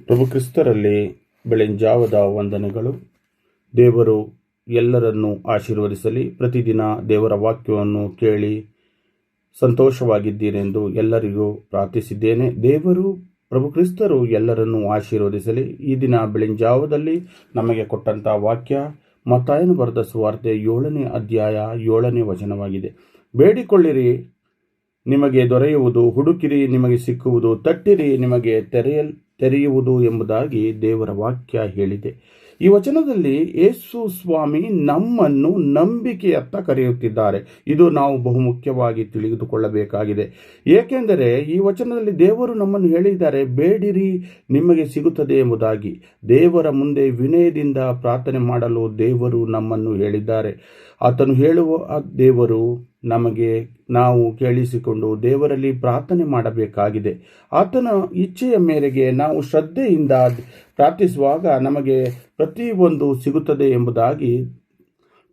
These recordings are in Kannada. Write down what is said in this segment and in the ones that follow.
ಪ್ರಭು ಕ್ರಿಸ್ತರಲ್ಲಿ ಬೆಳಂಜಾವದ ವಂದನೆಗಳು. ದೇವರು ಎಲ್ಲರನ್ನೂ ಆಶೀರ್ವದಿಸಲಿ. ಪ್ರತಿದಿನ ದೇವರ ವಾಕ್ಯವನ್ನು ಕೇಳಿ ಸಂತೋಷವಾಗಿದ್ದೀರೆಂದು ಎಲ್ಲರಿಗೂ ಪ್ರಾರ್ಥಿಸಿದ್ದೇನೆ. ದೇವರು ಪ್ರಭು ಕ್ರಿಸ್ತರು ಎಲ್ಲರನ್ನೂ ಆಶೀರ್ವದಿಸಲಿ. ಈ ದಿನ ಬೆಳಂಜಾವದಲ್ಲಿ ನಮಗೆ ಕೊಟ್ಟಂಥ ವಾಕ್ಯ ಮತ್ತಾಯನು ಬರೆದ ಸುವಾರ್ತೆ 7ನೇ ಅಧ್ಯಾಯ 7ನೇ ವಚನವಾಗಿದೆ. ಬೇಡಿಕೊಳ್ಳಿರಿ, ನಿಮಗೆ ದೊರೆಯುವುದು, ಹುಡುಕಿರಿ, ನಿಮಗೆ ಸಿಕ್ಕುವುದು, ತಟ್ಟಿರಿ, ನಿಮಗೆ ತೆರೆಯುವುದು ಎಂಬುದಾಗಿ ದೇವರ ವಾಕ್ಯ ಹೇಳಿದೆ. ಈ ವಚನದಲ್ಲಿ ಯೇಸು ಸ್ವಾಮಿ ನಮ್ಮನ್ನು ನಂಬಿಕೆಯತ್ತ ಕರೆಯುತ್ತಿದ್ದಾರೆ. ಇದು ನಾವು ಬಹುಮುಖ್ಯವಾಗಿ ತಿಳಿದುಕೊಳ್ಳಬೇಕಾಗಿದೆ. ಏಕೆಂದರೆ ಈ ವಚನದಲ್ಲಿ ದೇವರು ನಮ್ಮನ್ನು ಹೇಳಿದ್ದಾರೆ, ಬೇಡಿರಿ ನಿಮಗೆ ಸಿಗುತ್ತದೆ ಎಂಬುದಾಗಿ. ದೇವರ ಮುಂದೆ ವಿನಯದಿಂದ ಪ್ರಾರ್ಥನೆ ಮಾಡಲು ದೇವರು ನಮ್ಮನ್ನು ಹೇಳಿದ್ದಾರೆ. ಆತನು ಹೇಳುವ ದೇವರು ನಾವು ಕೇಳಿಸಿಕೊಂಡು ದೇವರಲ್ಲಿ ಪ್ರಾರ್ಥನೆ ಮಾಡಬೇಕಾಗಿದೆ. ಆತನ ಇಚ್ಛೆಯ ಮೇರೆಗೆ ನಾವು ಶ್ರದ್ಧೆಯಿಂದ ಪ್ರಾರ್ಥಿಸುವಾಗ ನಮಗೆ ಪ್ರತಿಯೊಂದು ಸಿಗುತ್ತದೆ ಎಂಬುದಾಗಿ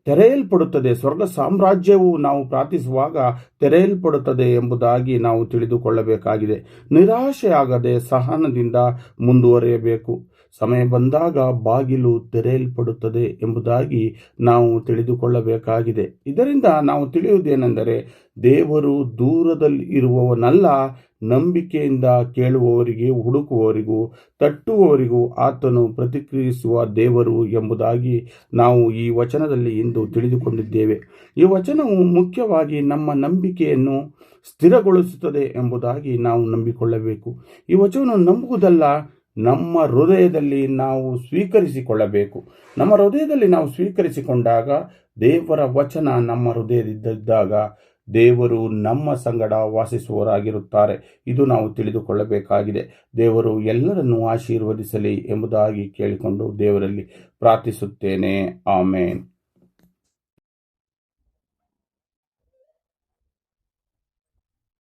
ತೆರೆಯಲ್ಪಡುತ್ತದೆ. ಸ್ವರ್ಗ ಸಾಮ್ರಾಜ್ಯವು ನಾವು ಪ್ರಾರ್ಥಿಸುವಾಗ ತೆರೆಯಲ್ಪಡುತ್ತದೆ ಎಂಬುದಾಗಿ ನಾವು ತಿಳಿದುಕೊಳ್ಳಬೇಕಾಗಿದೆ. ನಿರಾಶೆಯಾಗದೆ ಸಹನದಿಂದ ಮುಂದುವರಿಯಬೇಕು. ಸಮಯ ಬಂದಾಗ ಬಾಗಿಲು ತೆರೆಯಲ್ಪಡುತ್ತದೆ ಎಂಬುದಾಗಿ ನಾವು ತಿಳಿದುಕೊಳ್ಳಬೇಕಾಗಿದೆ. ಇದರಿಂದ ನಾವು ತಿಳಿಯುವುದೇನೆಂದರೆ, ದೇವರು ದೂರದಲ್ಲಿ ಇರುವವನಲ್ಲ, ನಂಬಿಕೆಯಿಂದ ಕೇಳುವವರಿಗೆ, ಹುಡುಕುವವರಿಗೂ, ತಟ್ಟುವವರಿಗೂ ಆತನು ಪ್ರತಿಕ್ರಿಯಿಸುವ ದೇವರು ಎಂಬುದಾಗಿ ನಾವು ಈ ವಚನದಲ್ಲಿ ಇಂದು ತಿಳಿದುಕೊಂಡಿದ್ದೇವೆ. ಈ ವಚನವು ಮುಖ್ಯವಾಗಿ ನಮ್ಮ ನಂಬಿಕೆಯನ್ನು ಸ್ಥಿರಗೊಳಿಸುತ್ತದೆ ಎಂಬುದಾಗಿ ನಾವು ನಂಬಿಕೊಳ್ಳಬೇಕು. ಈ ವಚನವನ್ನು ನಂಬುವುದಲ್ಲ, ನಮ್ಮ ಹೃದಯದಲ್ಲಿ ನಾವು ಸ್ವೀಕರಿಸಿಕೊಳ್ಳಬೇಕು. ನಮ್ಮ ಹೃದಯದಲ್ಲಿ ನಾವು ಸ್ವೀಕರಿಸಿಕೊಂಡಾಗ, ದೇವರ ವಚನ ನಮ್ಮ ಹೃದಯದಿದ್ದಾಗ ದೇವರು ನಮ್ಮ ಸಂಗಡ ವಾಸಿಸುವವರಾಗಿರುತ್ತಾರೆ. ಇದು ನಾವು ತಿಳಿದುಕೊಳ್ಳಬೇಕಾಗಿದೆ. ದೇವರು ಎಲ್ಲರನ್ನೂ ಆಶೀರ್ವದಿಸಲಿ ಎಂಬುದಾಗಿ ಕೇಳಿಕೊಂಡು ದೇವರಲ್ಲಿ ಪ್ರಾರ್ಥಿಸುತ್ತೇನೆ. ಆಮೇನ್.